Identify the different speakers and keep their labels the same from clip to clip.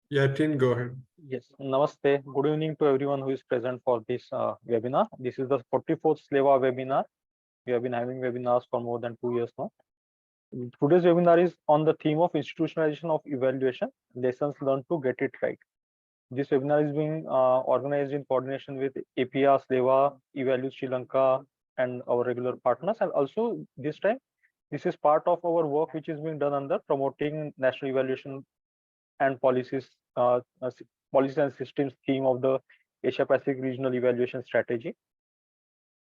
Speaker 1: Yatin, go ahead.
Speaker 2: Yes, Namaste. Good evening to everyone who is present for this webinar. This is the 44th SLEvA webinar. We have been having webinars for more than 2 years now. Today's webinar is on the theme of institutionalization of evaluation, lessons learned to get it right. This webinar is being organized in coordination with APEA, SLEvA, EvalYouth Sri Lanka, and our regular partners. And also this time, this is part of our work which is being done under promoting national evaluation and policies, policies and systems theme of the Asia Pacific Regional Evaluation Strategy.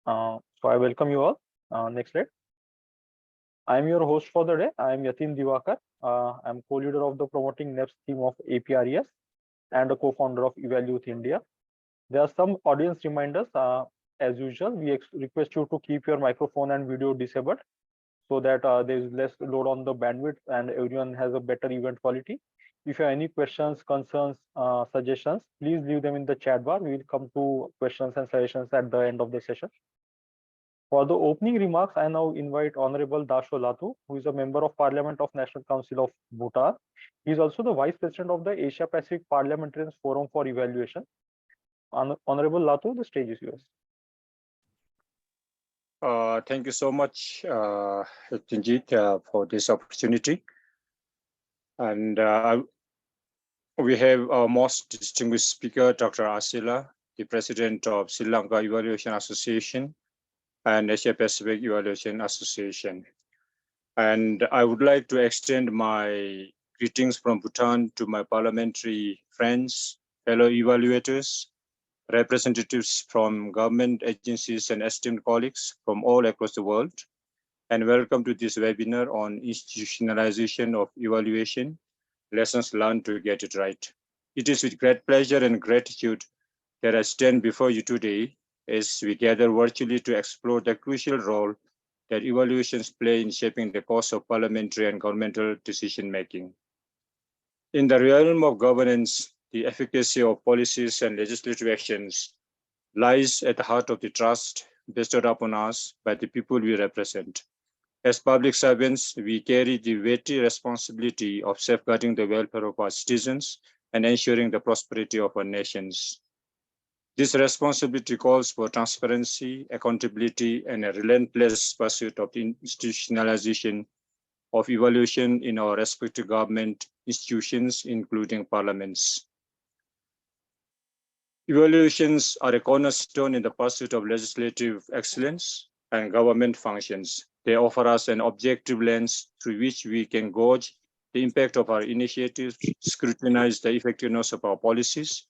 Speaker 2: So I welcome you all. Next slide. I am your host for the day. I am Yatin Diwakar. I am co-leader of the Promoting NEPS Theme of APRES and a co-founder of EvalYouth India. There are some audience reminders. As usual, we request you to keep your microphone and video disabled so that there is less load on the bandwidth and everyone has a better event quality. If you have any questions, concerns, suggestions, please leave them in the chat bar. We will come to questions and suggestions at the end of the session. For the opening remarks, I now invite Honorable Dasho Lhatu, who is a member of Parliament of National Council of Bhutan. He is also the Vice President of the Asia Pacific Parliamentarians Forum for Evaluation. Honorable Lhatu, the stage is yours.
Speaker 3: Thank you so much, Tinjit, for this opportunity. And we have our most distinguished speaker, Dr. Asela, the President of Sri Lanka Evaluation Association and Asia Pacific Evaluation Association. And I would like to extend my greetings from Bhutan to my parliamentary friends, fellow evaluators, representatives from government agencies and esteemed colleagues from all across the world, and welcome to this webinar on institutionalization of evaluation, lessons learned to get it right. It is with great pleasure and gratitude that I stand before you today as we gather virtually to explore the crucial role that evaluations play in shaping the course of parliamentary and governmental decision-making. In the realm of governance, the efficacy of policies and legislative actions lies at the heart of the trust bestowed upon us by the people we represent. As public servants, we carry the weighty responsibility of safeguarding the welfare of our citizens and ensuring the prosperity of our nations. This responsibility calls for transparency, accountability, and a relentless pursuit of the institutionalization of evaluation in our respective government institutions, including parliaments. Evaluations are a cornerstone in the pursuit of legislative excellence and government functions. They offer us an objective lens through which we can gauge the impact of our initiatives, scrutinize the effectiveness of our policies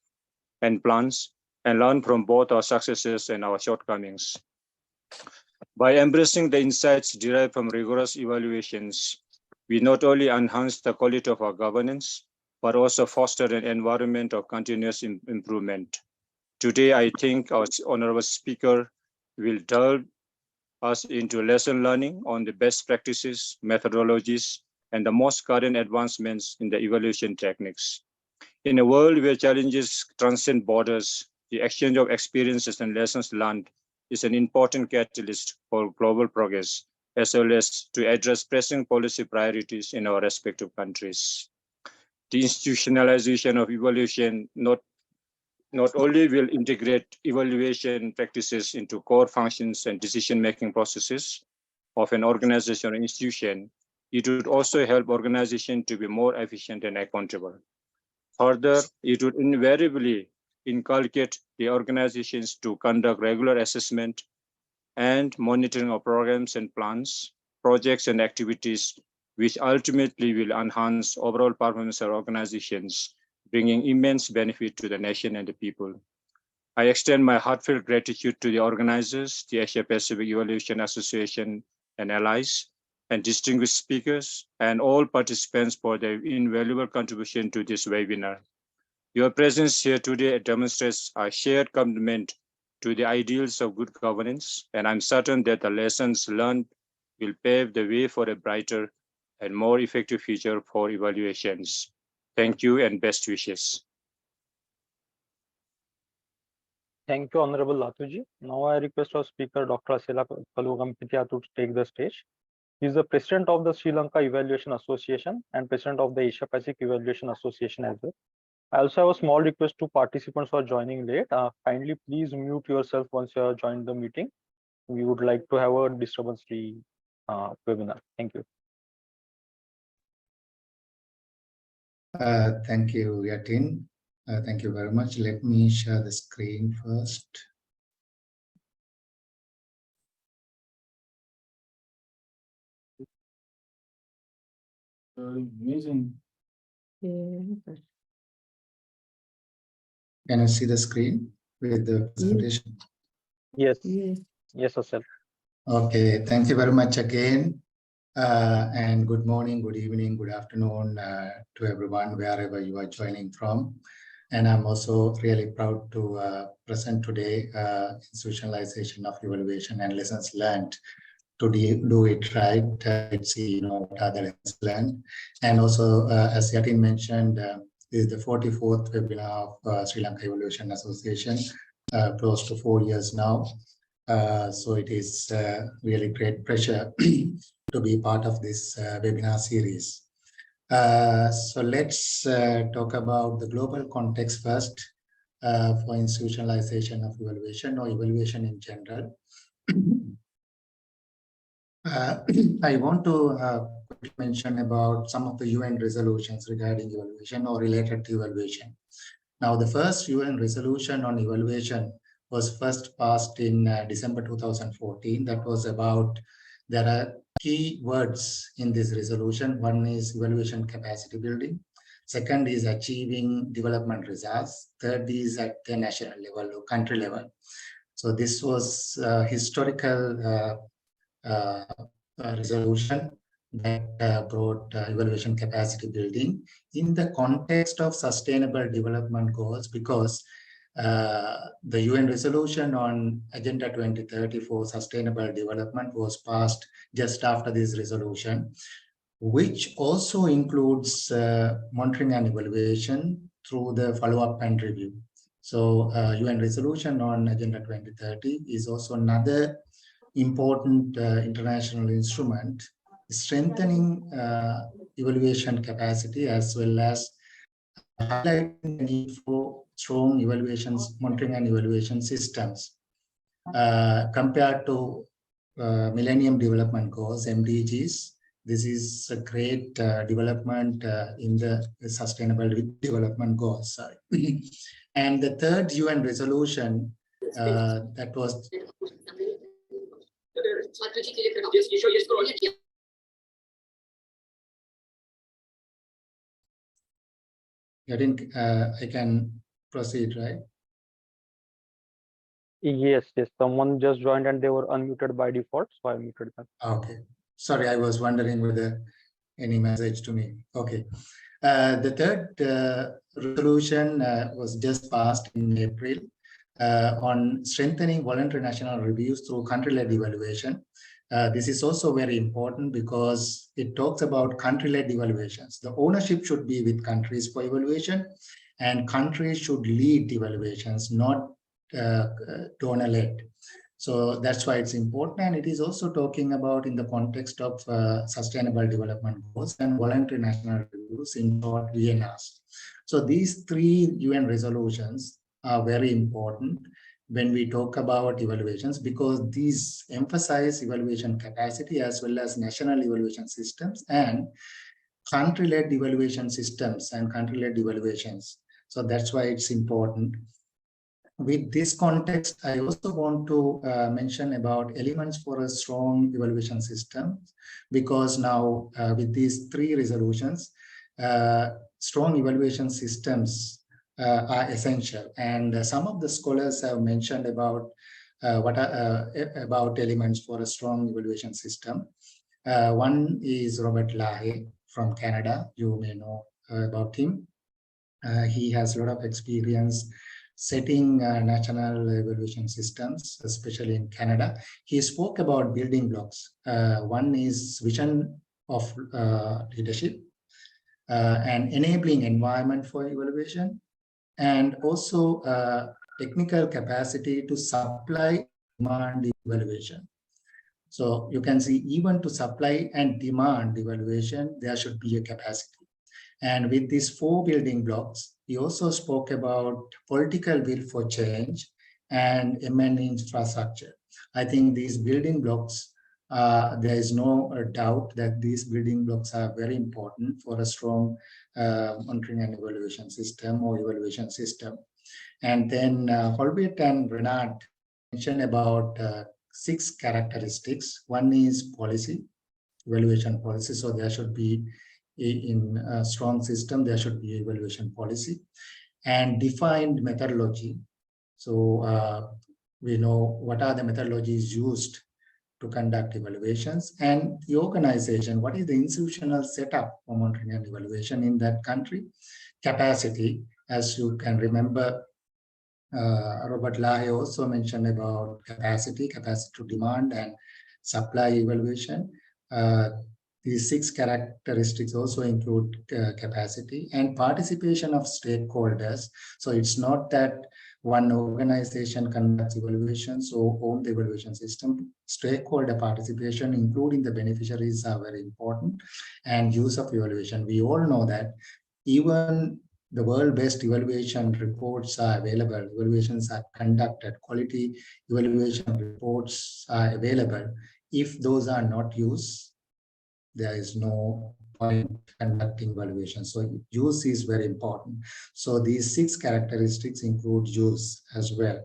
Speaker 3: and plans, and learn from both our successes and our shortcomings. By embracing the insights derived from rigorous evaluations, we not only enhance the quality of our governance, but also foster an environment of continuous improvement. Today, I think our honorable speaker will delve us into lesson learning on the best practices, methodologies, and the most current advancements in the evaluation techniques. In a world where challenges transcend borders, the exchange of experiences and lessons learned is an important catalyst for global progress, as well as to address pressing policy priorities in our respective countries. The institutionalization of evaluation not only will integrate evaluation practices into core functions and decision-making processes of an organization or institution, it would also help organizations to be more efficient and accountable. Further, it would invariably inculcate the organizations to conduct regular assessment and monitoring of programs and plans, projects and activities, which ultimately will enhance overall performance of organizations, bringing immense benefit to the nation and the people. I extend my heartfelt gratitude to the organizers, the Asia Pacific Evaluation Association and allies, and distinguished speakers, and all participants for their invaluable contribution to this webinar. Your presence here today demonstrates a shared commitment to the ideals of good governance, and I'm certain that the lessons learned will pave the way for a brighter and more effective future for evaluations. Thank you and best wishes.
Speaker 2: Thank you, Honorable Latuji. Now I request our speaker, Dr. Asela Kalugampitiya, to take the stage. He is the President of the Sri Lanka Evaluation Association and President of the Asia Pacific Evaluation Association as well. I also have a small request to participants who are joining late. Kindly please mute yourself once you have joined the meeting. We would like to have a disturbance-free webinar. Thank you.
Speaker 1: Thank you, Yatin. Thank you very much. Let me share the screen first.
Speaker 4: Amazing.
Speaker 1: Can you see the screen with the presentation?
Speaker 2: Yes. Yes, Asel.
Speaker 1: Okay, thank you very much again. And good morning, good evening, good afternoon to everyone, wherever you are joining from. And I'm also really proud to present today institutionalization of evaluation and lessons learned to do it right. Let's see, what are the lessons learned. And also, as Yatin mentioned, this is the 44th webinar of Sri Lanka Evaluation Association, close to 4 years now. So it is really great pleasure to be part of this webinar series. So let's talk about the global context first for institutionalization of evaluation or evaluation in general. I want to quickly mention about some of the UN resolutions regarding evaluation or related to evaluation. Now, the first UN resolution on evaluation was first passed in December 2014. That was about, there are key words in this resolution. One is evaluation capacity building. Second is achieving development results. Third is at the national level or country level. So this was historical resolution that brought evaluation capacity building in the context of sustainable development goals, because the UN resolution on Agenda 2030 for sustainable development was passed just after this resolution, which also includes monitoring and evaluation through the follow-up and review. So UN resolution on Agenda 2030 is also another important international instrument strengthening evaluation capacity, as well as highlighting the need for strong evaluations, monitoring and evaluation systems compared to Millennium Development Goals, MDGs. This is a great development in the Sustainable Development Goals. And the third UN resolution that was I can proceed, right?
Speaker 2: Yes. Someone just joined and they were unmuted by default, so I muted them.
Speaker 1: Okay. Sorry, I was wondering whether any message to me. Okay. The third resolution was just passed in April on strengthening voluntary national reviews through country-led evaluation. This is also very important because it talks about country-led evaluations. The ownership should be with countries for evaluation, and countries should lead evaluations, not donor-led. So that's why it's important. And it is also talking about in the context of sustainable development goals and voluntary national reviews, in short, VNRs. So these three UN resolutions are very important when we talk about evaluations, because these emphasize evaluation capacity as well as national evaluation systems and country-led evaluation systems and country-led evaluations. So that's why it's important. With this context, I also want to mention about elements for a strong evaluation system, because now with these three resolutions, strong evaluation systems are essential. And some of the scholars have mentioned about about elements for a strong evaluation system. One is Robert Lahe from Canada. You may know about him. He has a lot of experience setting national evaluation systems, especially in Canada. He spoke about building blocks. One is vision of leadership, and enabling environment for evaluation, and also technical capacity to supply demand evaluation. So you can see, even to supply and demand evaluation, there should be a capacity. And with these four building blocks, we also spoke about political will for change and MN infrastructure. I think these building blocks, there is no doubt that these building blocks are very important for a strong monitoring and evaluation system or evaluation system. And then Holbert and Renard mentioned about 6 characteristics. One is policy, evaluation policy. So there should be, in a strong system, there should be evaluation policy and defined methodology. So we know what are the methodologies used to conduct evaluations, and the organization, what is the institutional setup for monitoring and evaluation in that country. Capacity, as you can remember, Robert Lahe also mentioned about capacity to demand and supply evaluation. These 6 characteristics also include capacity and participation of stakeholders. So it's not that one organization conducts evaluations or own the evaluation system. Stakeholder participation, including the beneficiaries, are very important, and use of evaluation. We all know that even the world-based evaluation reports are available, evaluations are conducted, quality evaluation reports are available. If those are not used, there is no point conducting evaluation. So use is very important. So these 6 characteristics include use as well.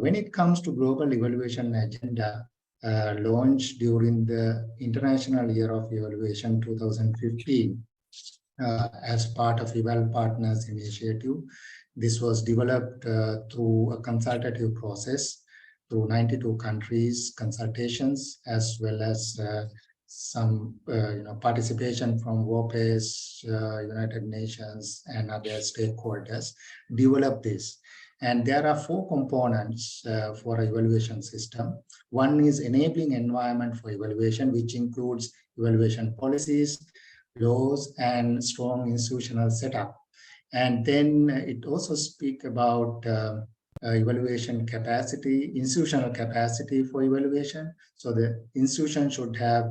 Speaker 1: When it comes to global evaluation agenda, launched during the International Year of Evaluation 2015, as part of Eval Partners Initiative. This was developed through a consultative process through 92 countries, consultations, as well as some participation from WOPES, United Nations, and other stakeholders. Develop this. And there are 4 components for an evaluation system. One is enabling environment for evaluation, which includes evaluation policies, laws, and strong institutional setup. And then it also speaks about evaluation capacity, institutional capacity for evaluation. So the institution should have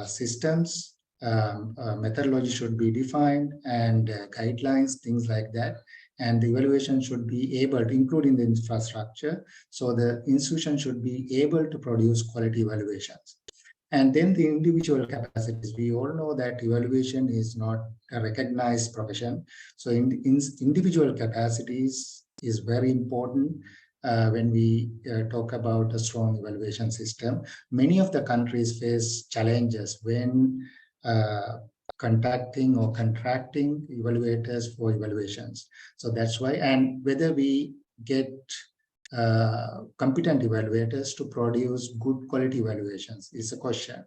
Speaker 1: systems, methodology should be defined, and guidelines, things like that. And the evaluation should be able to, including the infrastructure. So the institution should be able to produce quality evaluations. And then the individual capacities. We all know that evaluation is not a recognized profession. So individual capacities is very important when we talk about a strong evaluation system. Many of the countries face challenges when contacting or contracting evaluators for evaluations. So that's why, and whether we get competent evaluators to produce good quality evaluations is a question.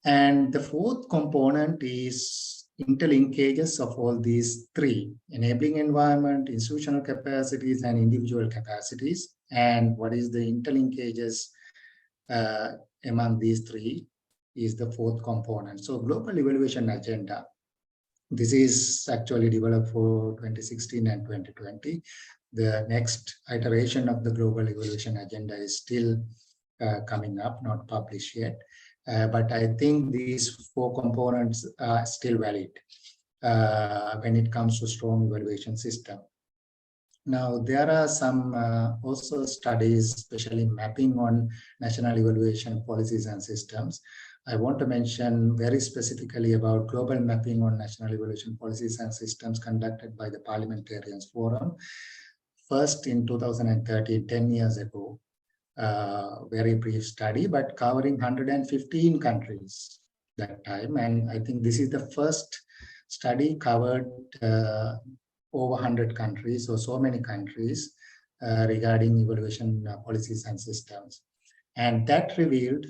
Speaker 1: And the 4th component is interlinkages of all these 3: enabling environment, institutional capacities, and individual capacities. And what is the interlinkages among these 3 is the 4th component. So global evaluation agenda. This is actually developed for 2016 and 2020. The next iteration of the global evaluation agenda is still coming up, not published yet. But I think these 4 components are still valid when it comes to strong evaluation system. Now, there are some also studies, especially mapping on national evaluation policies and systems. I want to mention very specifically about global mapping on national evaluation policies and systems conducted by the Parliamentarians Forum. First in 2013, 10 years ago, very brief study, but covering 115 countries that time. And I think this is the first study covered over 100 countries, or so many countries, regarding evaluation policies and systems. And that revealed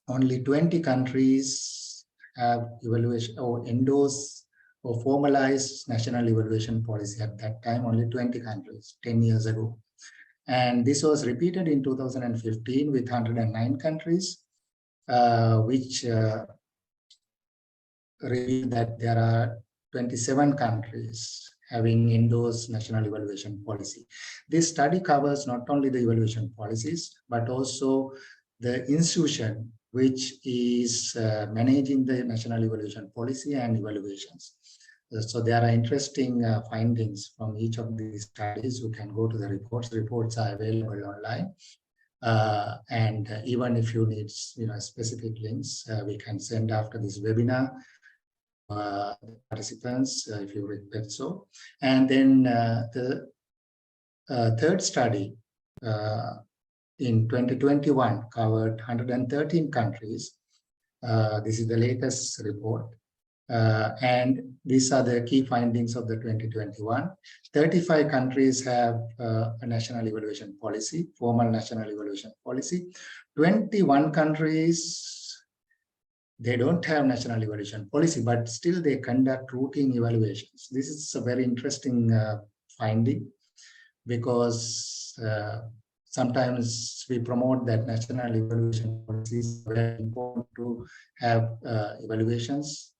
Speaker 1: only 20 countries have evaluation or endorse or formalized national evaluation policy at that time, only 20 countries, 10 years ago. And this was repeated in 2015 with 109 countries, which revealed that there are 27 countries having endorsed national evaluation policy. This study covers not only the evaluation policies, but also the institution which is managing the national evaluation policy and evaluations. So there are interesting findings from each of these studies. You can go to the reports. Reports are available online. And even if you need specific links, we can send after this webinar participants if you request so. And then the third study in 2021 covered 113 countries. This is the latest report. And these are the key findings of the 2021. 35 countries have a national evaluation policy, formal national evaluation policy. 21 countries, they don't have national evaluation policy, but still they conduct routine evaluations. This is a very interesting finding because sometimes we promote that national evaluation policies are very important to have evaluations.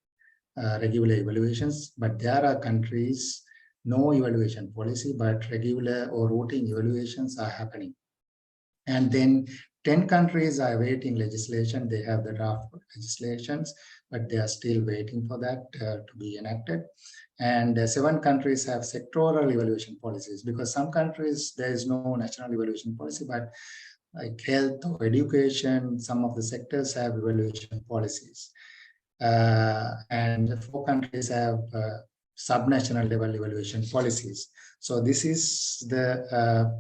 Speaker 1: Regular evaluations, but there are countries, no evaluation policy, but regular or routine evaluations are happening. And then 10 countries are awaiting legislation. They have the draft legislations, but they are still waiting for that to be enacted. And 7 countries have sectoral evaluation policies because some countries, there is no national evaluation policy, but like health or education, some of the sectors have evaluation policies. And 4 countries have subnational level evaluation policies. So this is the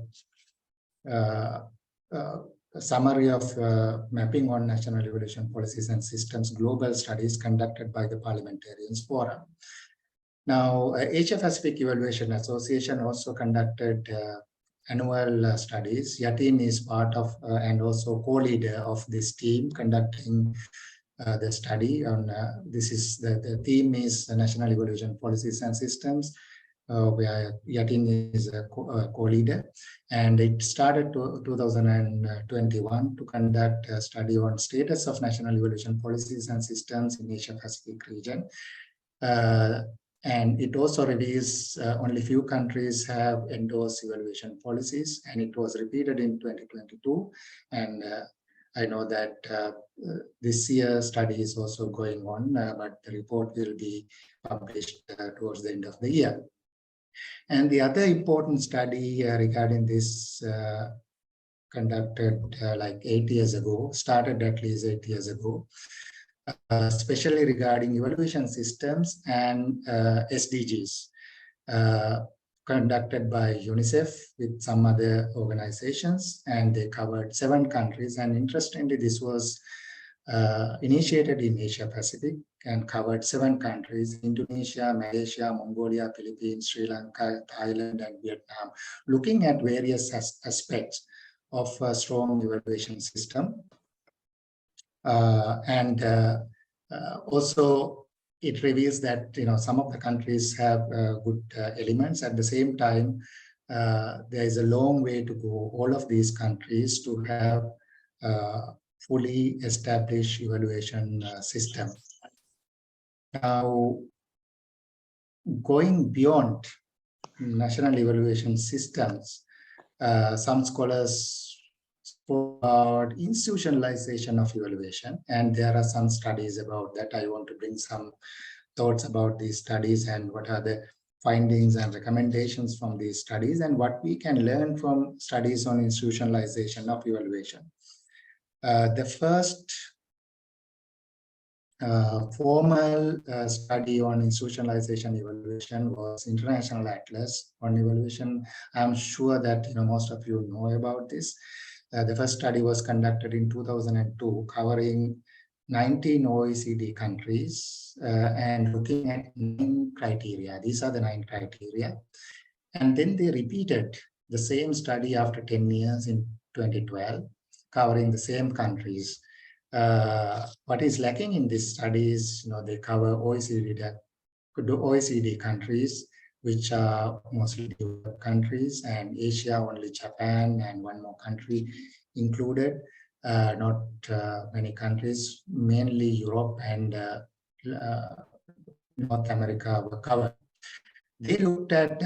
Speaker 1: summary of mapping on national evaluation policies and systems global studies conducted by the Parliamentarians Forum. Now, Asia Pacific Evaluation Association also conducted annual studies. Yatin is part of and also co-leader of this team conducting the study on this is the theme is National Evaluation Policies and Systems, where Yatin is a co-leader, and it started to 2021 to conduct a study on status of national evaluation policies and systems in Asia Pacific region. And it also reveals only few countries have endorsed evaluation policies, and it was repeated in 2022. And I know that this year study is also going on, but the report will be published towards the end of the year. And the other important study regarding this conducted like 8 years ago, started at least 8 years ago, especially regarding evaluation systems and SDGs. Conducted by UNICEF with some other organizations, and they covered 7 countries. And interestingly, this was initiated in Asia Pacific and covered 7 countries: Indonesia, Malaysia, Mongolia, Philippines, Sri Lanka, Thailand, and Vietnam, looking at various aspects of a strong evaluation system. Also, it reveals that some of the countries have good elements. At the same time, there is a long way to go, all of these countries, to have fully established evaluation system. Now, going beyond national evaluation systems, some scholars spoke about institutionalization of evaluation, and there are some studies about that. I want to bring some thoughts about these studies and what are the findings and recommendations from these studies and what we can learn from studies on institutionalization of evaluation. The first formal study on institutionalization evaluation was International Atlas on Evaluation. I'm sure that most of you know about this. The first study was conducted in 2002, covering 19 OECD countries and looking at 9 criteria. These are the 9 criteria. And then they repeated the same study after 10 years in 2012, covering the same countries. What is lacking in this study is, they cover OECD countries, which are mostly developed countries, and Asia, only Japan and 1 more country included. Not many countries, mainly Europe and North America were covered. They looked at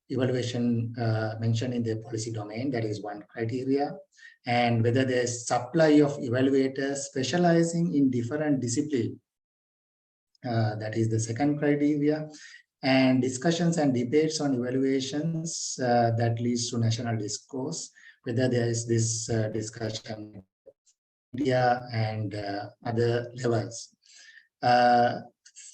Speaker 1: evaluation mentioned in the policy domain, that is 1 criteria, and whether there's supply of evaluators specializing in different disciplines That is the second criteria. And discussions and debates on evaluations that leads to national discourse, whether there is this discussion media and other levels.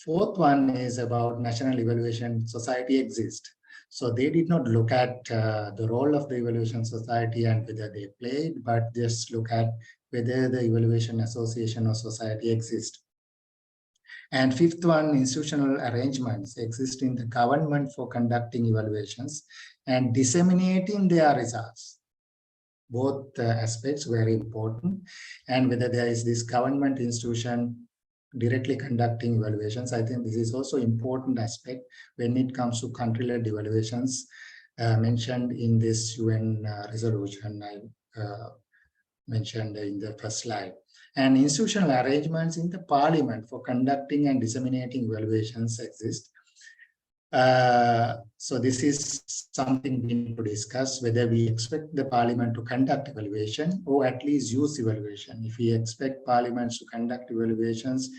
Speaker 1: Fourth one is about national evaluation society exists. So they did not look at the role of the evaluation society and whether they played, but just look at whether the evaluation association or society exists. And fifth one, institutional arrangements exist in the government for conducting evaluations and disseminating their results. Both aspects very important, and whether there is this government institution directly conducting evaluations. I think this is also important aspect when it comes to country-led evaluations mentioned in this UN resolution I mentioned in the first slide. And institutional arrangements in the parliament for conducting and disseminating evaluations exist. So this is something we need to discuss, whether we expect the parliament to conduct evaluation or at least use evaluation. If we expect parliaments to conduct evaluations,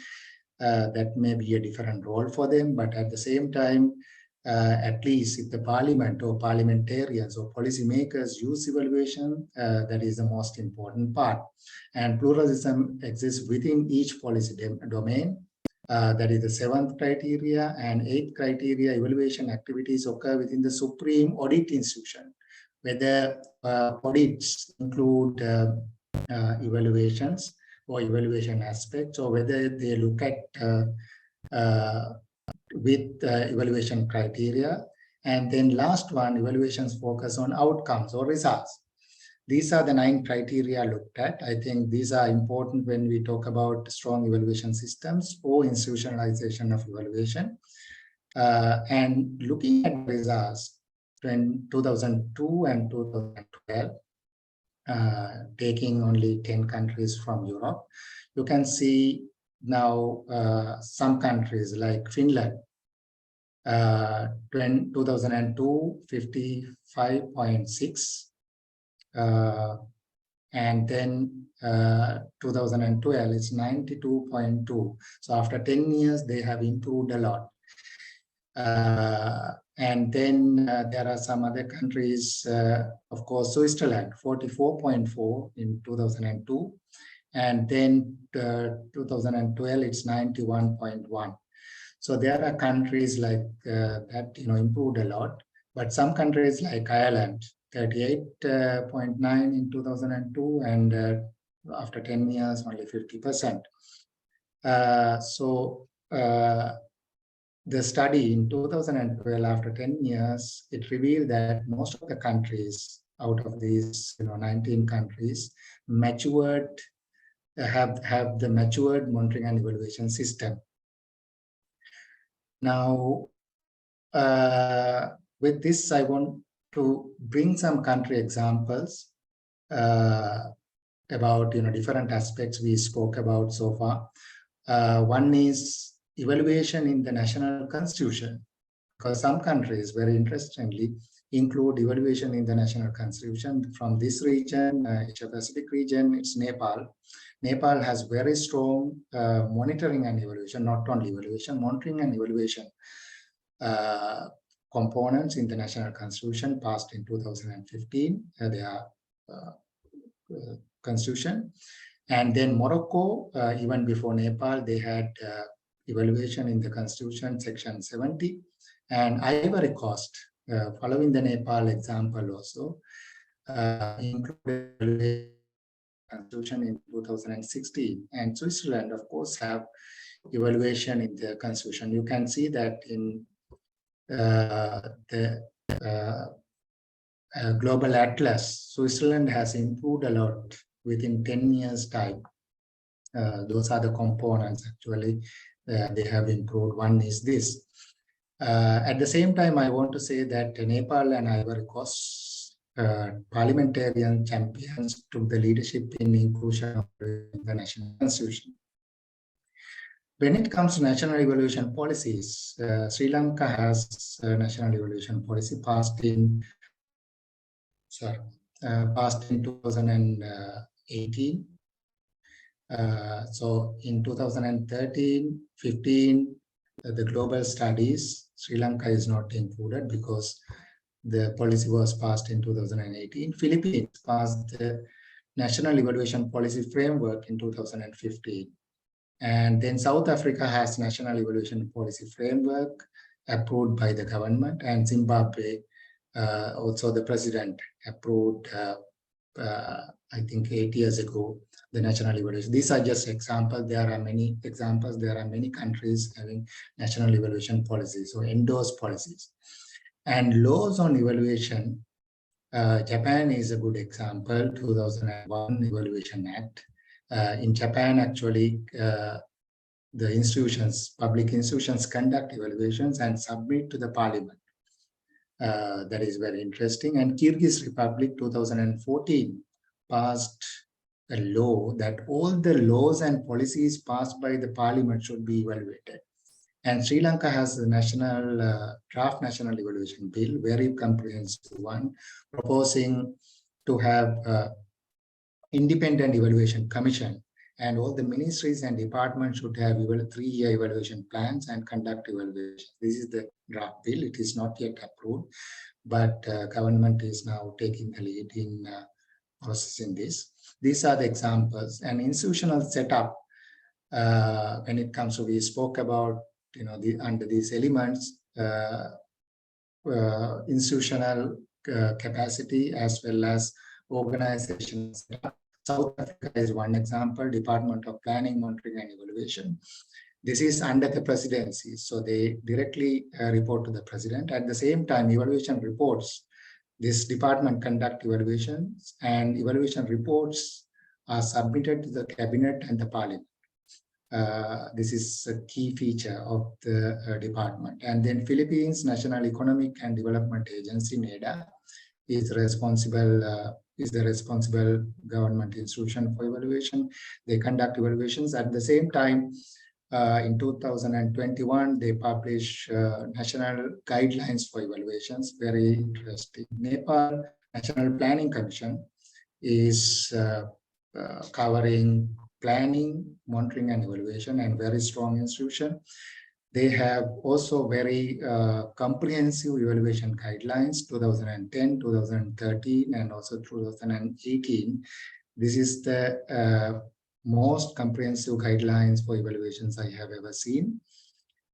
Speaker 1: that may be a different role for them, but at the same time, at least if the parliament or parliamentarians or policymakers use evaluation, that is the most important part. And pluralism exists within each policy domain. That is the seventh criteria. And eighth criteria, evaluation activities occur within the supreme audit institution, whether audits include evaluations or evaluation aspects, or whether they look at with evaluation criteria. And then last one, evaluations focus on outcomes or results. These are the 9 criteria looked at. I think these are important when we talk about strong evaluation systems or institutionalization of evaluation. And looking at results in 2002 and 2012, taking only 10 countries from Europe, you can see now some countries like Finland, 2002, 55.6. And then 2012 it's 92.2. So after 10 years they have improved a lot. And then there are some other countries, of course, Switzerland, 44.4 in 2002. And then 2012 it's 91.1. So there are countries like that, improved a lot. But some countries like Ireland, 38.9 in 2002, and after 10 years, only 50%. The study in 2012, after 10 years, it revealed that most of the countries out of these 19 countries matured, have the matured monitoring and evaluation system. Now, with this, I want to bring some country examples about different aspects we spoke about so far. One is evaluation in the national constitution, because some countries, very interestingly, include evaluation in the national constitution. From this region, Asia Pacific region, it's Nepal. Nepal has very strong monitoring and evaluation, not only evaluation, monitoring and evaluation components in the national constitution passed in 2015, their constitution. And then Morocco, even before Nepal, they had evaluation in the constitution, section 70. And Ivory Coast, following the Nepal example also, included constitution in 2016. And Switzerland, of course, have evaluation in the constitution. You can see that in the global atlas, Switzerland has improved a lot within 10 years time. Those are the components actually they have improved. One is this. At the same time, I want to say that Nepal and Ivory Coast parliamentarian champions took the leadership in inclusion of the national constitution. When it comes to national evaluation policies, Sri Lanka has a national evaluation policy passed in 2018. So in 2013, 15, the global studies, Sri Lanka is not included because the policy was passed in 2018. Philippines passed the National Evaluation Policy Framework in 2015. And then South Africa has National Evaluation Policy Framework approved by the government, and Zimbabwe, also the president approved, I think 8 years ago, the national evaluation. These are just examples. There are many examples. There are many countries having national evaluation policies, so endorsed policies. And laws on evaluation, Japan is a good example, 2001 Evaluation Act. In Japan, actually, the institutions, public institutions conduct evaluations and submit to the parliament. That is very interesting. And Kyrgyz Republic, 2014, passed a law that all the laws and policies passed by the parliament should be evaluated. And Sri Lanka has a national draft national evaluation bill, very comprehensive one, proposing to have independent evaluation commission, and all the ministries and departments should have 3-year evaluation plans and conduct evaluation. This is the draft bill. It is not yet approved, but government is now taking the lead in processing this. These are the examples. And institutional setup, when it comes to, we spoke about, under these elements, institutional capacity as well as organization setup. South Africa is one example, Department of Planning, Monitoring and Evaluation. This is under the presidency, so they directly report to the president. At the same time, evaluation reports, this department conduct evaluations, and evaluation reports are submitted to the cabinet and the parliament. This is a key feature of the department. And then Philippines National Economic and Development Agency, NEDA, is the responsible government institution for evaluation. They conduct evaluations. At the same time, in 2021, they publish national guidelines for evaluations. Very interesting. Nepal National Planning Commission is covering planning, monitoring and evaluation, and very strong institution. They have also very comprehensive evaluation guidelines, 2010, 2013, and also 2018. This is the most comprehensive guidelines for evaluations I have ever seen.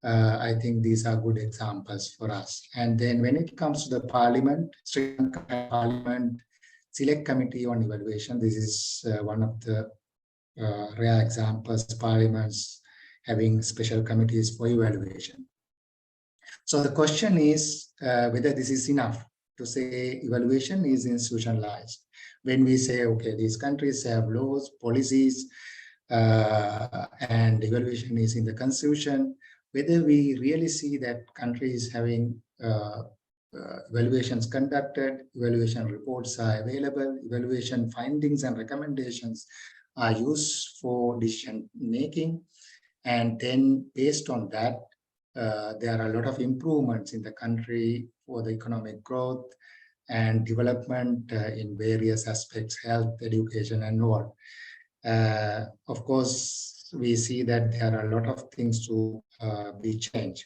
Speaker 1: I think these are good examples for us. And then when it comes to the parliament, Sri Lanka Parliament Select Committee on Evaluation, this is one of the rare examples, parliaments having special committees for evaluation. So the question is whether this is enough to say evaluation is institutionalized. When we say, okay, these countries have laws, policies, and evaluation is in the constitution, whether we really see that countries having evaluations conducted, evaluation reports are available, evaluation findings and recommendations are used for decision making. And then based on that, there are a lot of improvements in the country for the economic growth and development in various aspects, health, education, and all. Of course, we see that there are a lot of things to be changed.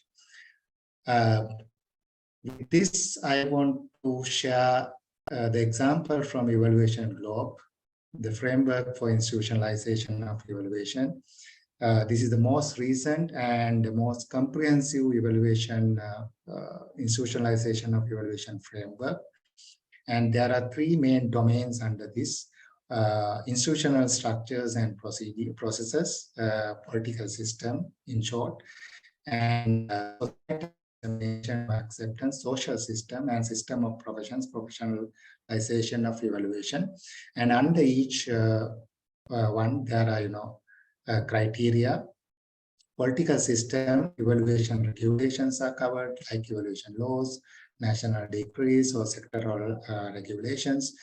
Speaker 1: With this, I want to share the example from Evaluation Globe, the framework for institutionalization of evaluation. This is the most recent and the most comprehensive evaluation, institutionalization of evaluation framework. And there are 3 main domains under this: institutional structures and processes, political system, in short, and acceptance, social system, and system of professions, professionalization of evaluation. And under each one, there are, criteria. Political system, evaluation regulations are covered, like evaluation laws, national decrees, or sectoral regulations.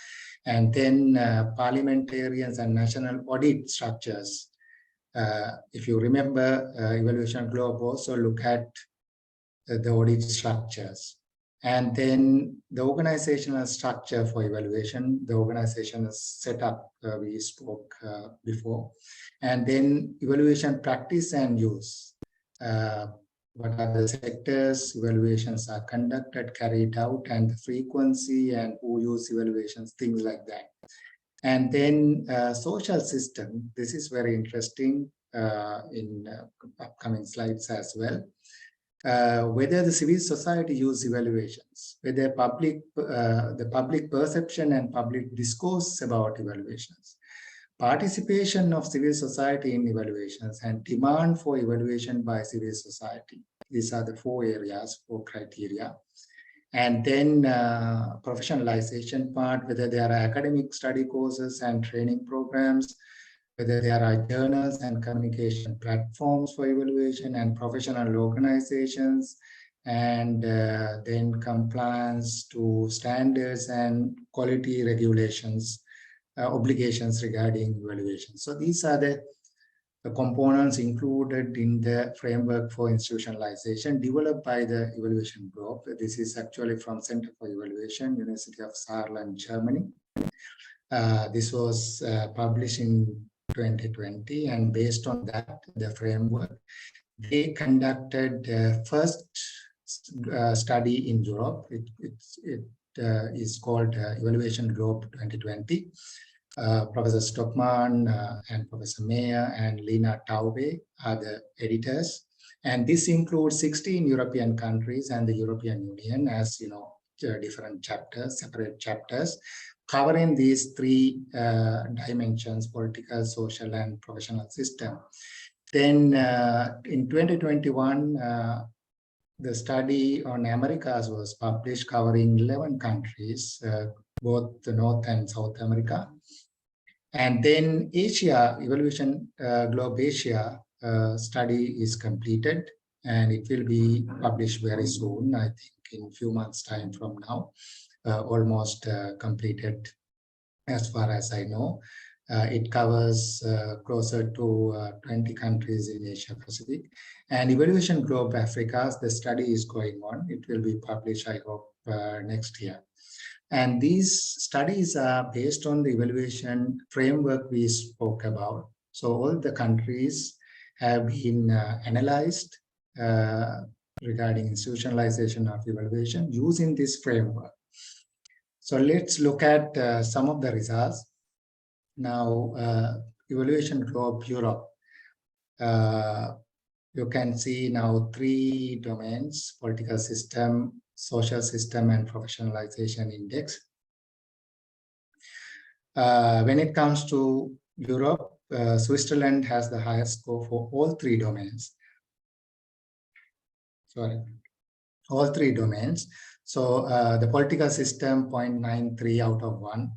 Speaker 1: And then parliamentarians and national audit structures. If you remember, Evaluation Globe also look at the audit structures. And then the organizational structure for evaluation, the organization is set up, we spoke before. And then evaluation practice and use. What are the sectors evaluations are conducted, carried out, and the frequency and who use evaluations, things like that. And then social system, this is very interesting in upcoming slides as well. Whether the civil society use evaluations, whether the public perception and public discourse about evaluations, participation of civil society in evaluations, and demand for evaluation by civil society. These are the 4 areas, 4 criteria. And then professionalization part, whether there are academic study courses and training programs, whether there are journals and communication platforms for evaluation and professional organizations, and then compliance to standards and quality regulations, obligations regarding evaluation. So these are the components included in the framework for institutionalization developed by the evaluation group. This is actually from Center for Evaluation, University of Saarland, Germany. This was published in 2020, and based on that, the framework, they conducted first study in Europe. It is called Evaluation Globe 2020. Professor Stockman and Professor Mayer and Lena Taube are the editors. And this includes 16 European countries and the European Union as, different chapters, separate chapters, covering these 3 dimensions: political, social, and professional system. Then in 2021, the study on Americas was published, covering 11 countries, both the North and South America. And then Asia, Evaluation Globe Asia study is completed, and it will be published very soon, I think in a few months' time from now. Almost completed as far as I know. It covers closer to 20 countries in Asia Pacific. And Evaluation Globe Africa, the study is going on. It will be published, I hope, next year. And these studies are based on the evaluation framework we spoke about. So all the countries have been analyzed regarding institutionalization of evaluation using this framework. So let's look at some of the results. Now, Evaluation Globe Europe. You can see now 3 domains: political system, social system, and professionalization index. When it comes to Europe, Switzerland has the highest score for all 3 domains. Sorry, all 3 domains. So the political system 0.93 out of 1,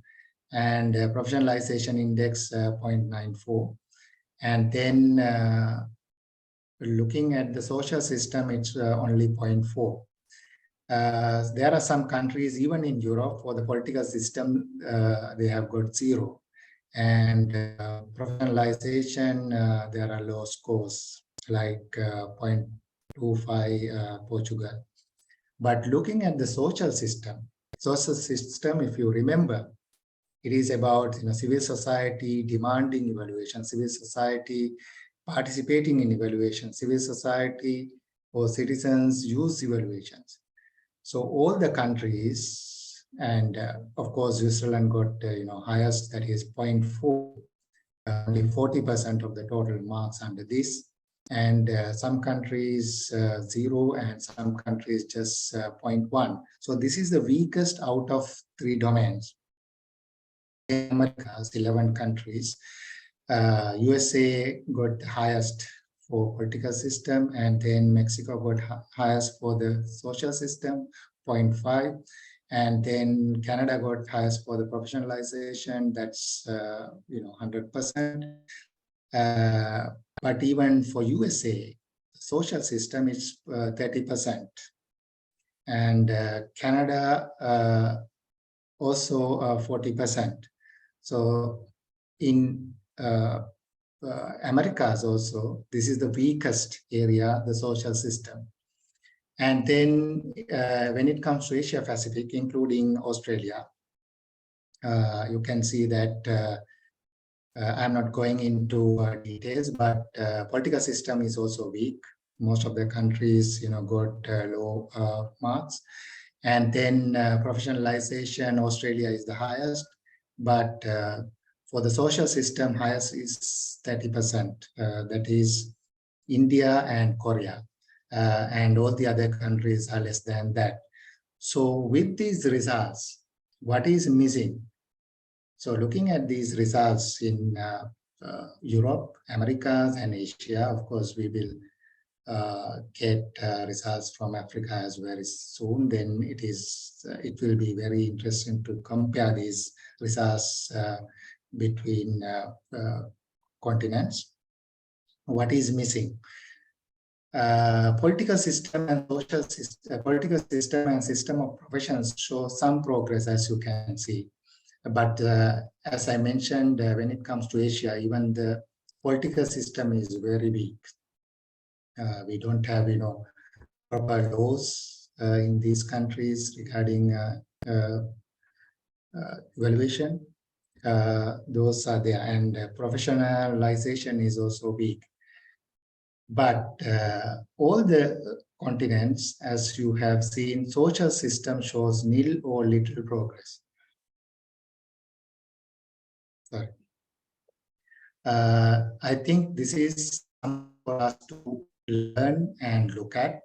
Speaker 1: and professionalization index 0.94. And then looking at the social system, it's only 0.4. There are some countries, even in Europe, for the political system, they have got 0. And professionalization, there are low scores, like 0.25 Portugal. But looking at the social system, if you remember, it is about civil society demanding evaluation, civil society participating in evaluation, civil society or citizens use evaluations. So all the countries, and of course Switzerland got highest, that is 0.4, only 40% of the total marks under this. And some countries 0, and some countries just 0.1. So this is the weakest out of 3 domains. In Americas, 11 countries. USA got the highest for political system, and then Mexico got highest for the social system, 0.5. And then Canada got highest for the professionalization, that's 100%. But even for USA, the social system is 30%. And Canada also 40%. So in Americas also, this is the weakest area, the social system. And then when it comes to Asia Pacific, including Australia, you can see that I'm not going into details, but political system is also weak. Most of the countries, got low marks. And then professionalization, Australia is the highest, but for the social system, highest is 30%. That is India and Korea, and all the other countries are less than that. So with these results, what is missing? So looking at these results in Europe, Americas, and Asia, of course, we will get results from Africa as very soon. Then it will be very interesting to compare these results between continents. What is missing? Political system and social system, political system and system of professions show some progress, as you can see. But as I mentioned, when it comes to Asia, even the political system is very weak. We don't have, proper laws in these countries regarding evaluation. Those are there, and professionalization is also weak. But all the continents, as you have seen, social system shows nil or little progress. Sorry. I think this is something for us to learn and look at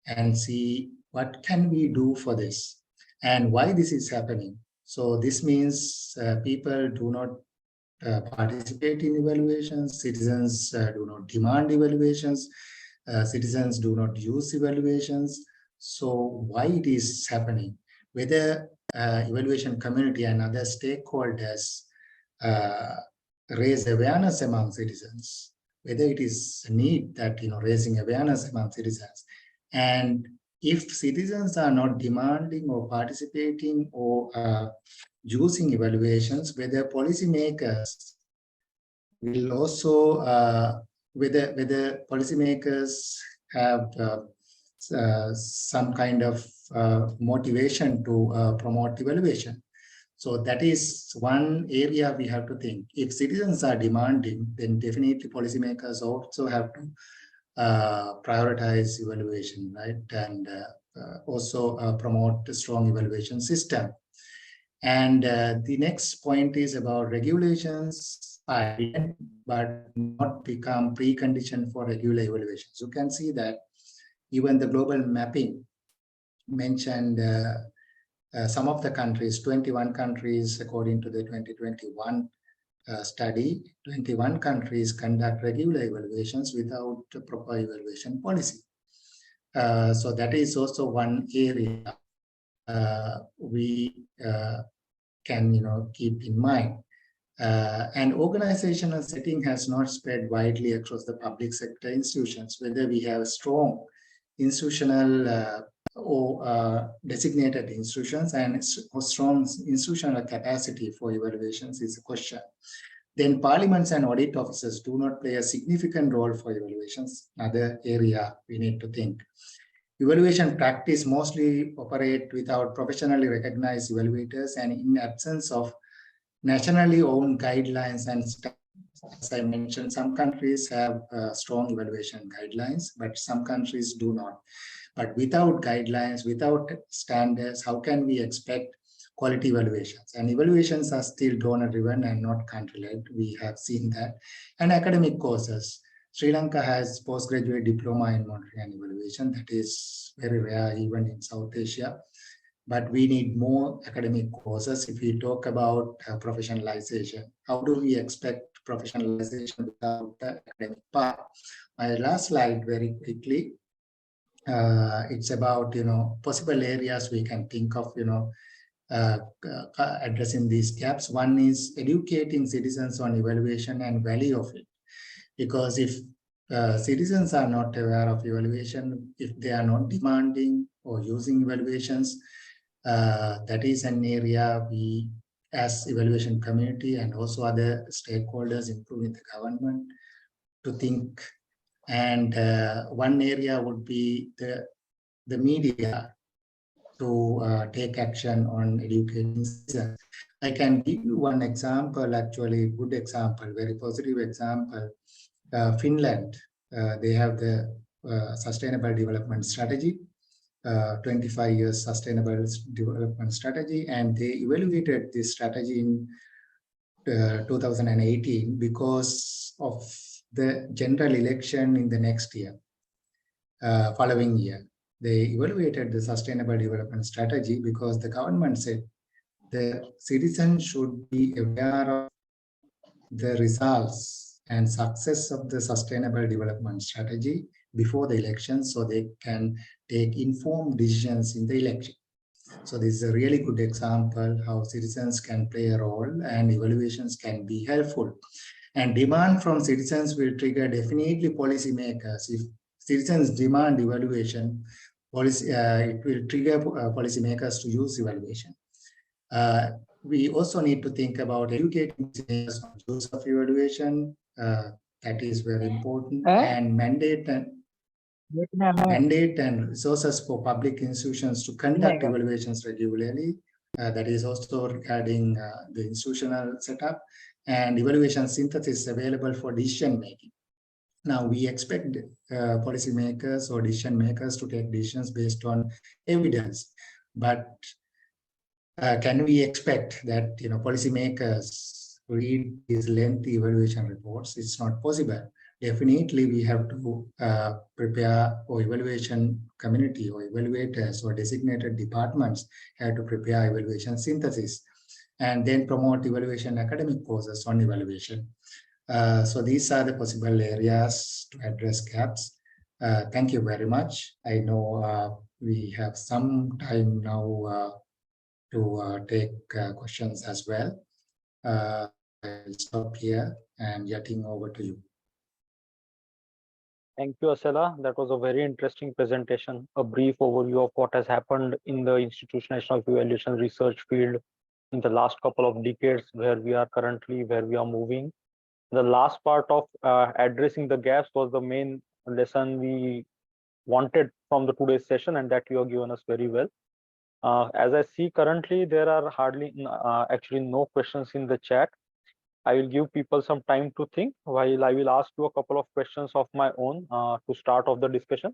Speaker 1: and see what can we do for this and why this is happening. So this means people do not participate in evaluations, citizens do not demand evaluations, citizens do not use evaluations. So why it is happening? Whether evaluation community and other stakeholders raise awareness among citizens, whether it is a need that, raising awareness among citizens. And if citizens are not demanding or participating or using evaluations, whether policymakers will also, whether policymakers have some kind of motivation to promote evaluation. So that is one area we have to think. If citizens are demanding, then definitely policymakers also have to prioritize evaluation, right? And also promote a strong evaluation system. And the next point is about regulations, but not become precondition for regular evaluations. You can see that even the global mapping mentioned some of the countries, 21 countries, according to the 2021 study, 21 countries conduct regular evaluations without a proper evaluation policy. So that is also one area we can keep in mind. And organizational setting has not spread widely across the public sector institutions. Whether we have strong institutional or designated institutions and strong institutional capacity for evaluations is a question. Then parliaments and audit officers do not play a significant role for evaluations. Another area we need to think. Evaluation practice mostly operate without professionally recognized evaluators and in absence of nationally owned guidelines and standards. As I mentioned, some countries have strong evaluation guidelines, but some countries do not. But without guidelines, without standards, how can we expect quality evaluations? And evaluations are still donor-driven and not country-led. We have seen that. And academic courses. Sri Lanka has postgraduate diploma in monitoring and evaluation. That is very rare even in South Asia. But we need more academic courses if we talk about professionalization. How do we expect professionalization without the academic part? My last slide very quickly. It's about, possible areas we can think of, addressing these gaps. One is educating citizens on evaluation and value of it. Because if citizens are not aware of evaluation, if they are not demanding or using evaluations, that is an area we, as evaluation community and also other stakeholders, including the government, to think. And one area would be the the media to take action on educating citizens. I can give you one example, actually, good example, very positive example. Finland, they have the Sustainable Development Strategy, 25 years Sustainable Development Strategy, and they evaluated this strategy in 2018 because of the general election in the next year, following year. They evaluated the Sustainable Development Strategy because the government said the citizens should be aware of the results and success of the Sustainable Development Strategy before the election, so they can take informed decisions in the election. So this is a really good example how citizens can play a role and evaluations can be helpful. And demand from citizens will trigger definitely policymakers. If citizens demand evaluation, it will trigger policymakers to use evaluation. We also need to think about educating citizens on use of evaluation. That is very important. And mandate and resources for public institutions to conduct evaluations regularly. That is also regarding the institutional setup, and evaluation synthesis available for decision making. Now we expect policymakers or decision makers to take decisions based on evidence, but can we expect that policymakers read these lengthy evaluation reports? It's not possible. Definitely, we have to prepare, or evaluation community or evaluators or designated departments have to prepare evaluation synthesis and then promote evaluation academic courses on evaluation. So these are the possible areas to address gaps. Thank you very much. I know we have some time now to take questions as well. I'll stop here and Yatin, over to you.
Speaker 2: Thank you, Asela. That was a very interesting presentation, a brief overview of what has happened in the institutionalization of evaluation research field in the last couple of decades, where we are currently, where we are moving. The last part of addressing the gaps was the main lesson we wanted from the today's session, and that you have given us very well. As I see currently, there are hardly actually no questions in the chat. I will give people some time to think while I will ask you a couple of questions of my own to start off the discussion,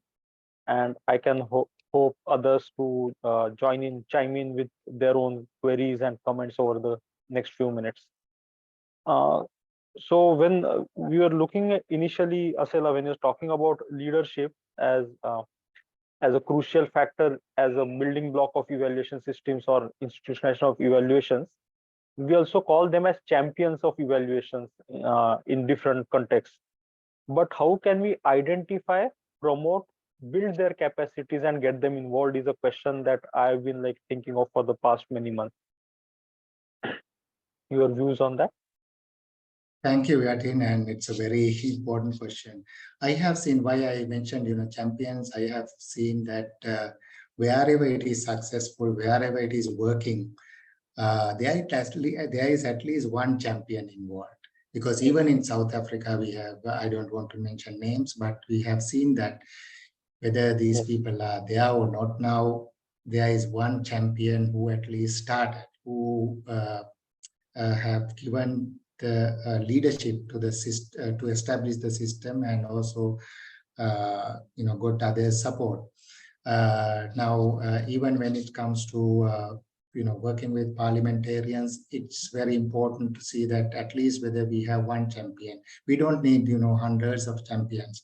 Speaker 2: and I can hope others to chime in with their own queries and comments over the next few minutes. So when we were looking at initially, Asela, when you're talking about leadership as a crucial factor, as a building block of evaluation systems or institutionalization of evaluations, we also call them as champions of evaluations in different contexts. But how can we identify, promote, build their capacities and get them involved is a question that I've been thinking of for the past many months. Your views on that?
Speaker 1: Thank you, Yatin, and it's a very important question. I have seen why I mentioned, champions. I have seen that wherever it is successful, wherever it is working, there is at least one champion involved. Because even in South Africa, we have, I don't want to mention names, but we have seen that whether these people are there or not now, there is one champion who at least started, who have given the leadership to the system, to establish the system, and also got other support. Now, even when it comes to working with parliamentarians, it's very important to see that at least whether we have one champion. We don't need hundreds of champions.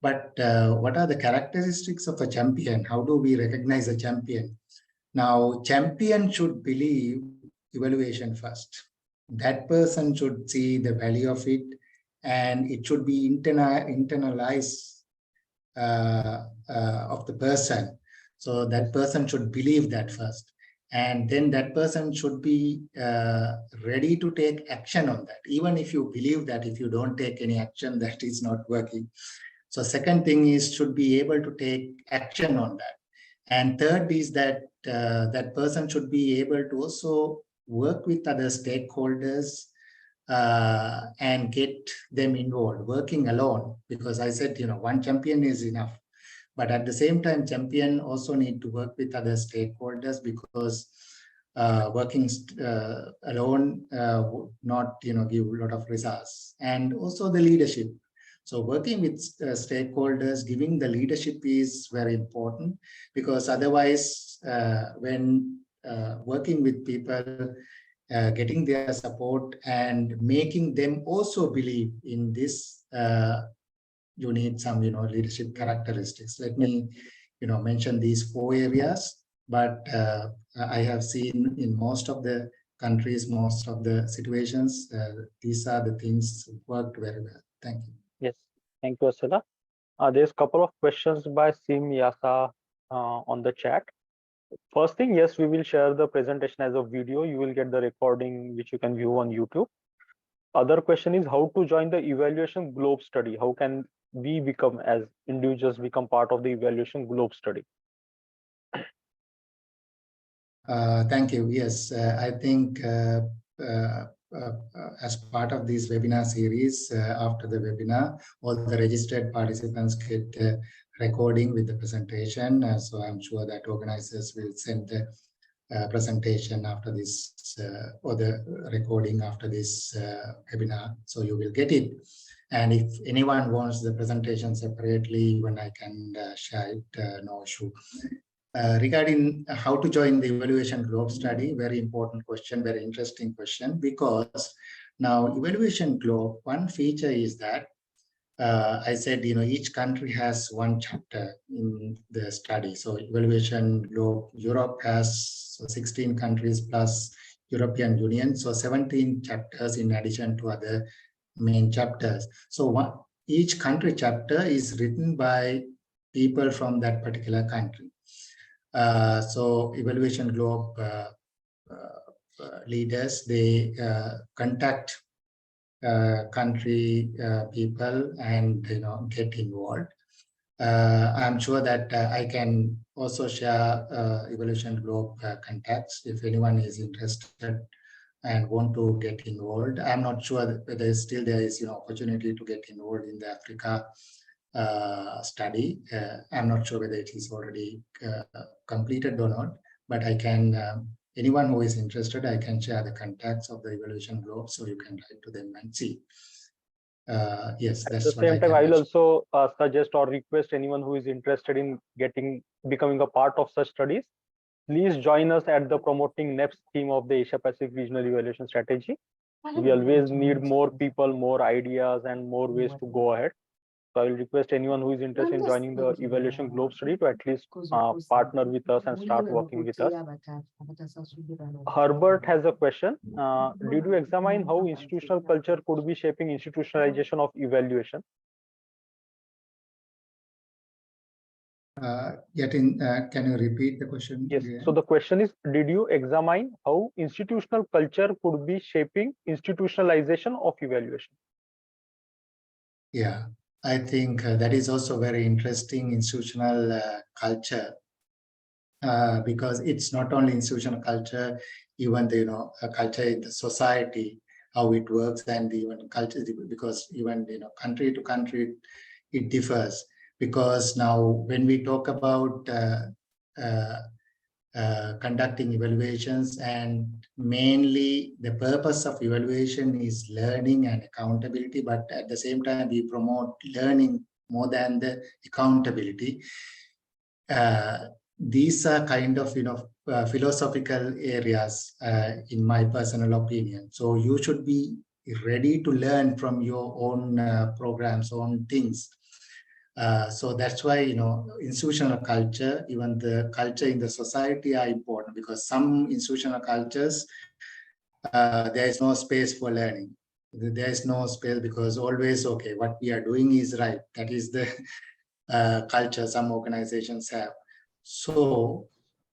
Speaker 1: But what are the characteristics of a champion? How do we recognize a champion? Now, champion should believe evaluation first. That person should see the value of it, and it should be internalized of the person. So that person should believe that first. And then that person should be ready to take action on that. Even if you believe that, if you don't take any action, that is not working. So second thing is, should be able to take action on that. And third is that that person should be able to also work with other stakeholders and get them involved. Working alone, because I said, one champion is enough. But at the same time, champion also need to work with other stakeholders, because working alone would not give a lot of results. And also the leadership. So working with stakeholders, giving the leadership is very important, because otherwise when working with people, getting their support and making them also believe in this, you need some leadership characteristics. Let me mention these 4 areas, but I have seen in most of the countries, most of the situations, these are the things worked very well. Thank you.
Speaker 2: Yes, thank you, Asela. There's a couple of questions by Sim Yasa on the chat. First thing, yes, we will share the presentation as a video. You will get the recording, which you can view on YouTube. Other question is how to join the evaluation globe study. How can we become, as individuals, become part of the evaluation globe study?
Speaker 1: Thank you. Yes, I think as part of this webinar series, after the webinar, all the registered participants get recording with the presentation. So I'm sure that organizers will send the presentation after this or the recording after this webinar. So you will get it. And if anyone wants the presentation separately, even I can share it, no issue. Regarding how to join the evaluation globe study, very important question, very interesting question, because now evaluation globe, one feature is that I said, each country has one chapter in the study. So evaluation globe, Europe has 16 countries plus European Union, so 17 chapters in addition to other main chapters. So each country chapter is written by people from that particular country. So evaluation globe leaders, they contact country people and get involved. I'm sure that I can also share evaluation globe contacts if anyone is interested and want to get involved. I'm not sure whether still there is opportunity to get involved in the Africa study. I'm not sure whether it is already completed or not, but I can, anyone who is interested, I can share the contacts of the evaluation globe, so you can write to them and see. Yes, that's
Speaker 2: at the same time, I will also suggest or request anyone who is interested in becoming a part of such studies, please join us at the Promoting NEPS theme of the Asia Pacific Regional Evaluation Strategy. We always need more people, more ideas, and more ways to go ahead. So I will request anyone who is interested in joining the evaluation globe study to at least partner with us and start working with us. Herbert has a question. Did you examine how institutional culture could be shaping institutionalization of evaluation?
Speaker 1: Yatin, can you repeat the question?
Speaker 2: Yes.
Speaker 1: Again?
Speaker 2: So the question is, did you examine how institutional culture could be shaping institutionalization of evaluation?
Speaker 1: Yeah, I think that is also very interesting, institutional culture, because it's not only institutional culture, even the culture in the society, how it works, and even culture, because even country to country it differs. Because now when we talk about conducting evaluations, and mainly the purpose of evaluation is learning and accountability, but at the same time we promote learning more than the accountability. These are kind of philosophical areas in my personal opinion. So you should be ready to learn from your own programs, own things. So that's why institutional culture, even the culture in the society, are important, because some institutional cultures there is no space for learning. There is no space, because always what we are doing is right. That is the culture some organizations have. So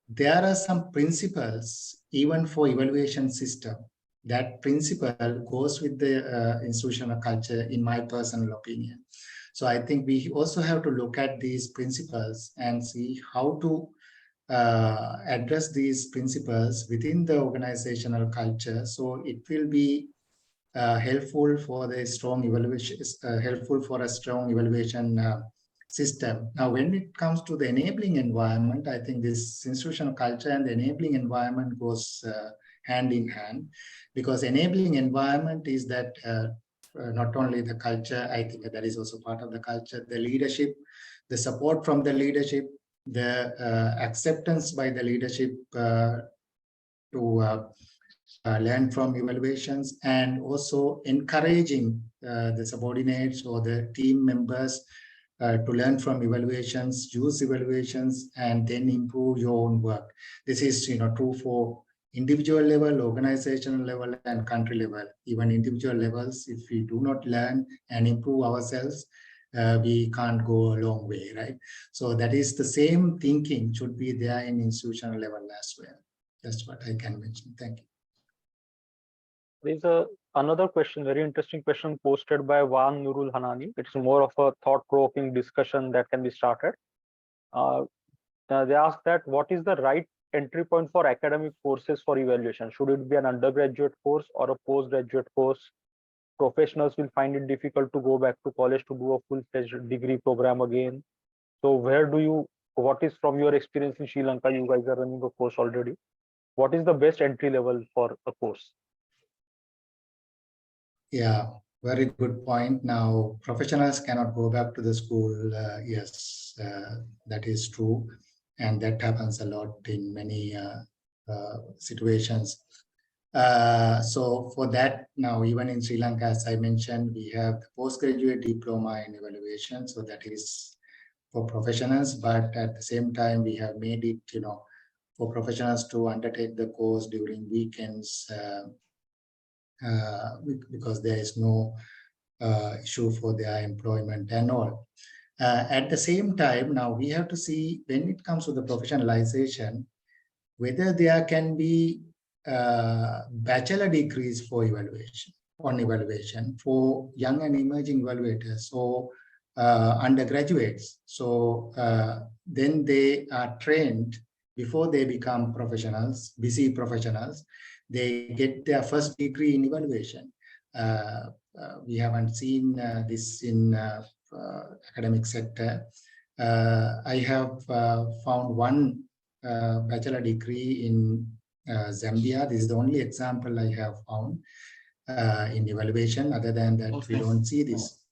Speaker 1: there are some principles even for evaluation system. That principle goes with the institutional culture, in my personal opinion. So I think we also have to look at these principles and see how to address these principles within the organizational culture. So it will be helpful for the strong evaluation, helpful for a strong evaluation system. Now, when it comes to the enabling environment, I think this institutional culture and the enabling environment goes hand in hand, because enabling environment is that not only the culture, I think that is also part of the culture, the leadership, the support from the leadership, the acceptance by the leadership to learn from evaluations, and also encouraging the subordinates or the team members to learn from evaluations, use evaluations, and then improve your own work. This is true for individual level, organizational level, and country level. Even individual levels, if we do not learn and improve ourselves, we can't go a long way, right? So that is the same thinking should be there in institutional level as well. That's what I can mention. Thank you.
Speaker 2: There's another question, very interesting question posted by Wan Nurul Hanani. It's more of a thought-provoking discussion that can be started. They ask that what is the right entry point for academic courses for evaluation? Should it be an undergraduate course or a postgraduate course? Professionals will find it difficult to go back to college to do a full-fledged degree program again. So what is from your experience in Sri Lanka? You guys are running a course already. What is the best entry level for a course?
Speaker 1: Yeah, very good point. Now, professionals cannot go back to the school. Yes, that is true. And that happens a lot in many situations. So for that, now, even in Sri Lanka, as I mentioned, we have the postgraduate diploma in evaluation. So that is for professionals, but at the same time, we have made it, for professionals to undertake the course during weekends, because there is no issue for their employment and all. At the same time, now we have to see, when it comes to the professionalization, whether there can be bachelor degrees for evaluation for young and emerging evaluators or undergraduates. So then they are trained before they become professionals, busy professionals. They get their first degree in evaluation. We haven't seen this in academic sector. I have found one bachelor degree in Zambia. This is the only example I have found in evaluation. Other than that, we don't see this.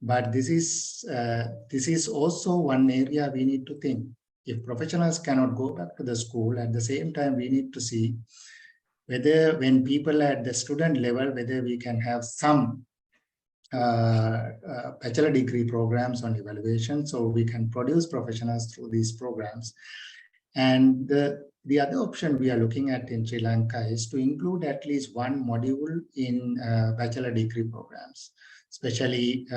Speaker 1: But this is also one area we need to think. If professionals cannot go back to the school, at the same time, we need to see whether when people at the student level, whether we can have some bachelor degree programs on evaluation, so we can produce professionals through these programs. And the other option we are looking at in Sri Lanka is to include at least one module in bachelor degree programs, especially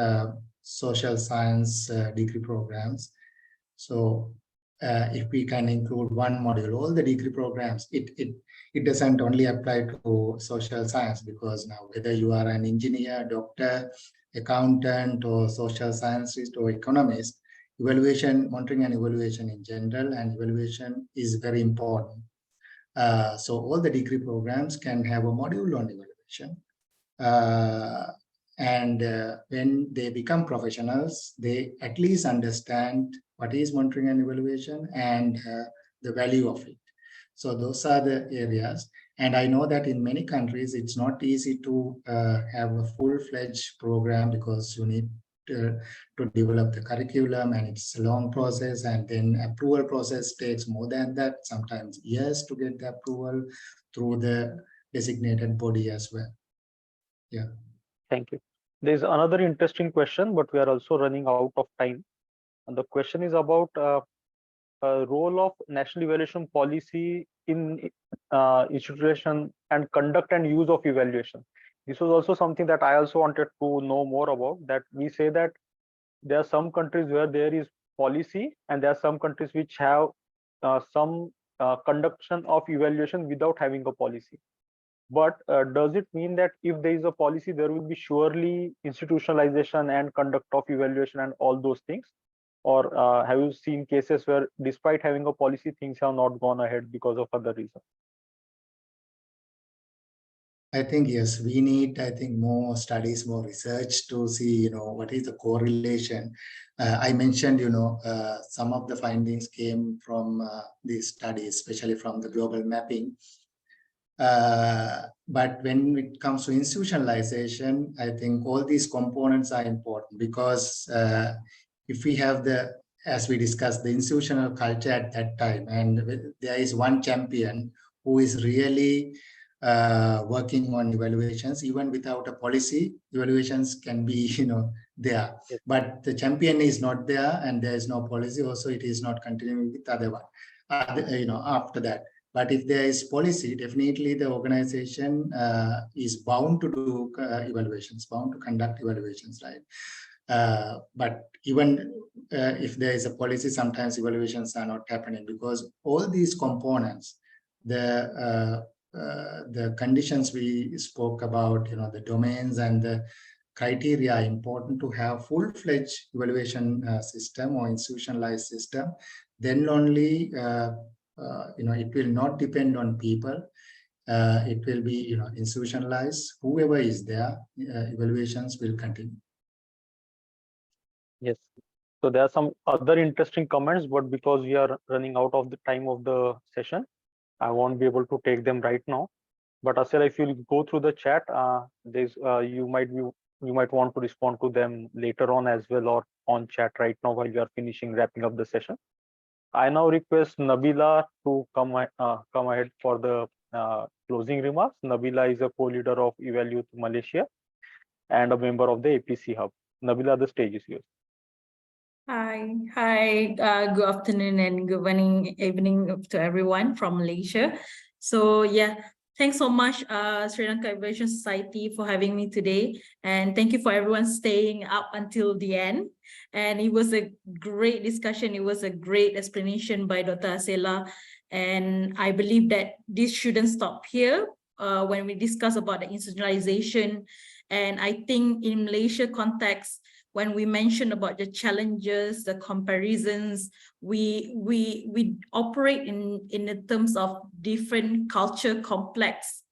Speaker 1: social science degree programs. So if we can include one module, all the degree programs, it doesn't only apply to social science, because now whether you are an engineer, doctor, accountant, or social scientist or economist, evaluation, monitoring and evaluation in general, and evaluation is very important. So all the degree programs can have a module on evaluation. And when they become professionals, they at least understand what is monitoring and evaluation and the value of it. So those are the areas. And I know that in many countries, it's not easy to have a full-fledged program, because you need to develop the curriculum, and it's a long process, and then approval process takes more than that, sometimes years to get the approval through the designated body as well. Yeah.
Speaker 2: Thank you. There's another interesting question, but we are also running out of time. And the question is about role of national evaluation policy in institution and conduct and use of evaluation. This was also something that I also wanted to know more about, that we say that there are some countries where there is policy, and there are some countries which have some conduction of evaluation without having a policy. But does it mean that if there is a policy, there will be surely institutionalization and conduct of evaluation and all those things? Or have you seen cases where despite having a policy, things have not gone ahead because of other reasons?
Speaker 1: I think, yes, we need, I think, more studies, more research to see, what is the correlation. I mentioned, some of the findings came from these studies, especially from the global mapping. But when it comes to institutionalization, I think all these components are important because if we have as we discussed, the institutional culture at that time, and there is one champion who is really working on evaluations, even without a policy, evaluations can be, there.
Speaker 2: Yes.
Speaker 1: But the champion is not there, and there is no policy. Also, it is not continuing with other one, after that. But if there is policy, definitely the organization is bound to do evaluations, bound to conduct evaluations, right? But even if there is a policy, sometimes evaluations are not happening because all these components, the conditions we spoke about, the domains and the criteria are important to have full-fledged evaluation system or institutionalized system. Then only it will not depend on people. It will be institutionalized. Whoever is there, evaluations will continue.
Speaker 2: Yes. So there are some other interesting comments, but because we are running out of the time of the session, I won't be able to take them right now. But Asela, if you go through the chat, you might want to respond to them later on as well, or on chat right now while we are wrapping up the session. I now request Nabillah to come ahead for the closing remarks. Nabillah is a co-leader of EvalYouth Malaysia and a member of the APC Hub. Nabillah, the stage is yours.
Speaker 4: Hi, good afternoon and good evening to everyone from Malaysia. So yeah, thanks so much, Sri Lanka Evaluation Society, for having me today. And thank you for everyone staying up until the end. And it was a great discussion. It was a great explanation by Dr. Asela. And I believe that this shouldn't stop here when we discuss about the institutionalization. And I think in Malaysia context, when we mention about the challenges, the comparisons, we operate in the terms of different culture complex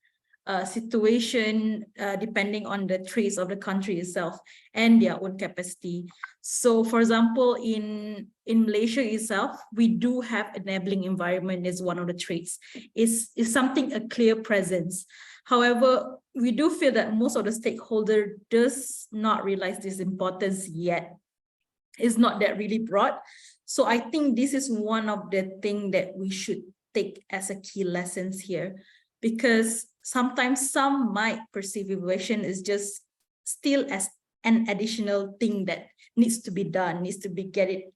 Speaker 4: situation depending on the traits of the country itself and their own capacity. So for example, in Malaysia itself, we do have enabling environment as one of the traits. It's something, a clear presence. However, we do feel that most of the stakeholder does not realize this importance yet. It's not that really broad. So I think this is one of the things that we should take as a key lessons here, because sometimes some might perceive evaluation is just still as an additional thing that needs to be done, needs to be get it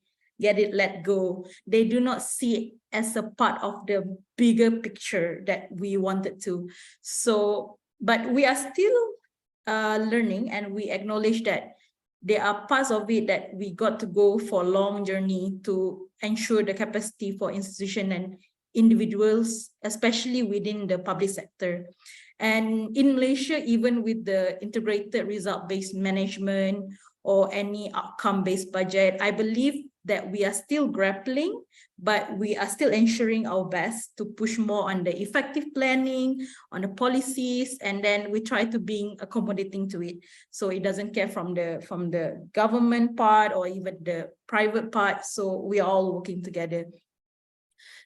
Speaker 4: let go. They do not see it as a part of the bigger picture that we wanted to. So, but we are still learning, and we acknowledge that there are parts of it that we got to go for a long journey to ensure the capacity for institution and individuals, especially within the public sector. And in Malaysia, even with the integrated result-based management or any outcome-based budget, I believe that we are still grappling, but we are still ensuring our best to push more on the effective planning, on the policies, and then we try to be accommodating to it. So it doesn't care from the government part or even the private part. So we are all working together.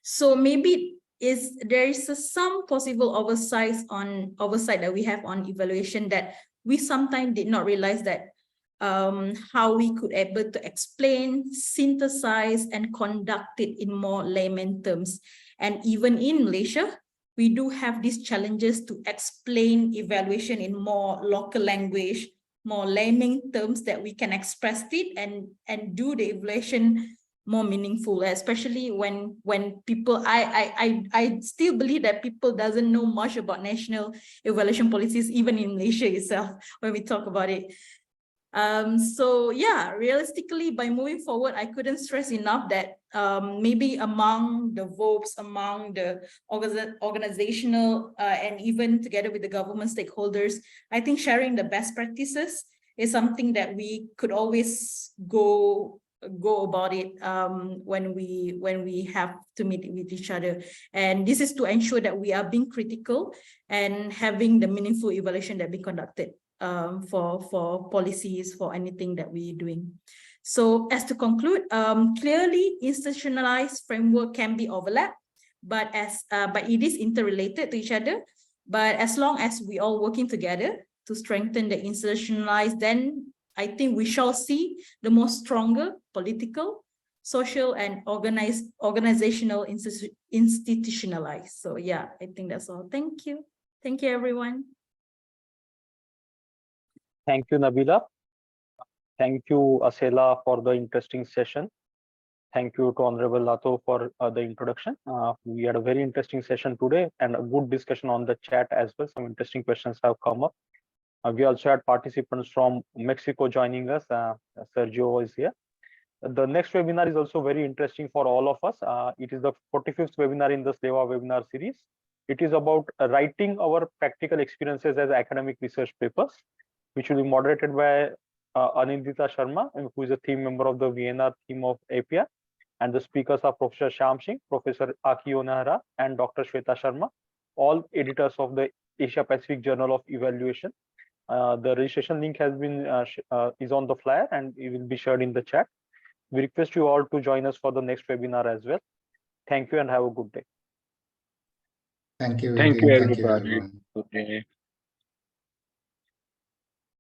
Speaker 4: So maybe there is some possible oversight that we have on evaluation that we sometimes did not realize that how we could able to explain, synthesize, and conduct it in more layman terms. And even in Malaysia, we do have these challenges to explain evaluation in more local language, more layman terms that we can express it and do the evaluation more meaningful, especially when people, I still believe that people doesn't know much about national evaluation policies, even in Malaysia itself, when we talk about it. So yeah, realistically, by moving forward, I couldn't stress enough that maybe among the VOPs, among the organizational and even together with the government stakeholders, I think sharing the best practices is something that we could always go go about it when we have to meet with each other. And this is to ensure that we are being critical and having the meaningful evaluation that we conducted for policies, for anything that we're doing. So as to conclude, clearly institutionalized framework can be overlapped, but it is interrelated to each other. But as long as we all working together to strengthen the institutionalized, then I think we shall see the more stronger political, social, and organizational institutionalized. So yeah, I think that's all. Thank you. Thank you, everyone.
Speaker 2: Thank you, Nabillah. Thank you, Asela, for the interesting session. Thank you to Honorable Lhatu for the introduction. We had a very interesting session today and a good discussion on the chat as well. Some interesting questions have come up. We also had participants from Mexico joining us. Sergio is here. The next webinar is also very interesting for all of us. It is the 45th webinar in the SLEvA webinar series. It is about writing our practical experiences as academic research papers, which will be moderated by Anindita Sharma, who is a team member of the VNR team of APEA. And the speakers are Professor Shyam Singh, Professor Aki Onahara, and Dr. Shweta Sharma, all editors of the Asia Pacific Journal of Evaluation. The registration link has been is on the flyer and it will be shared in the chat. We request you all to join us for the next webinar as well. Thank you and have a good day.
Speaker 1: Thank you.
Speaker 3: Thank you,
Speaker 1: Thank you,
Speaker 3: everybody.
Speaker 1: everyone.
Speaker 3: Good day.